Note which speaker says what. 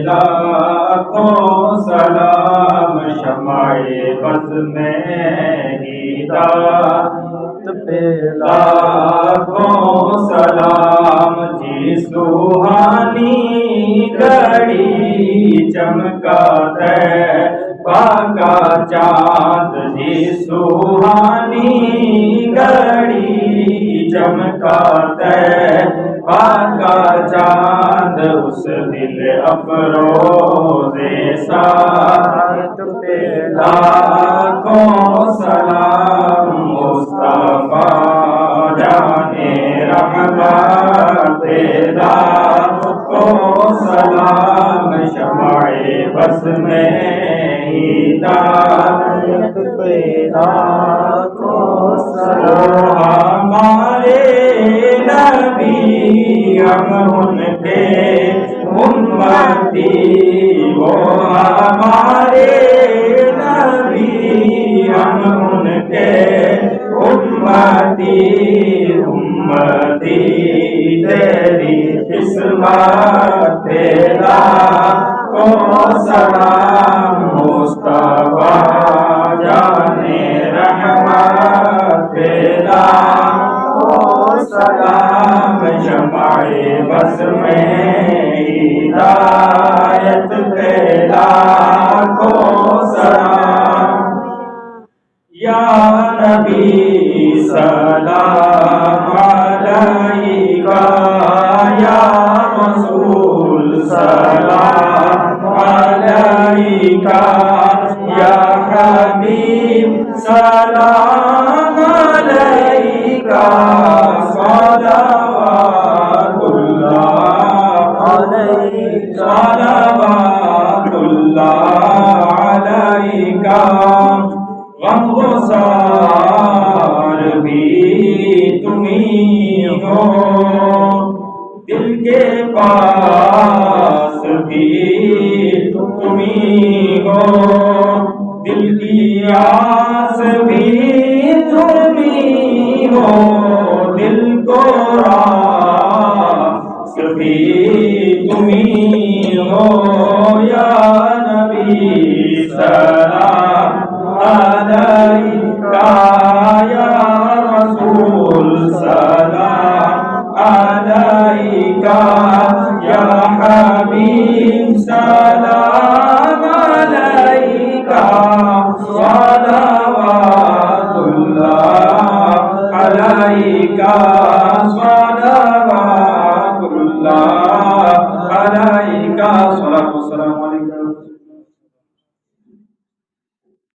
Speaker 1: لاکھوں سلام شمع بز میں ہدایت پہ لاکھوں سلام جی سوہانی گھڑی چمکا طیبہ کا چاند جی سوہانی گھڑی چمکا طیبہ کا چاند اس دل افروز ساعت پہ لاکھوں سلام مصطفیٰ جانے رحمت لاکھوں سلام شمع بز میں ہدایت پہ لاکھوں سلام ہمارے نبی ہم ان کے امتی وہ ہمارے نبی ہم ان کے امتی تیری قسمت لاکھوں سلام مصطفیٰ جانے رحمت لاکھوں سلام شمع بز میں ہدایت پہ لاکھوں سلام یا نبی سلام علیکہ یا رسول سلام علیکہ یا حبیب سلام علیکہ صلوات اللہ علیکہ صلوات اللہ علیکہ غم گسار بھی تمہیں ہو دل کے پاس بھی تمہیں ہو دل کی آس بھی تمہیں ہو دل کو راس بھی تمہیں ہو یا نبی سلام علیکہ یا رسول سلام علیکہ یا حبیب سلام علیکہ صلوات اللہ علیکہ صلوات اللہ علیکہ صلاۃ والسلام علیکہ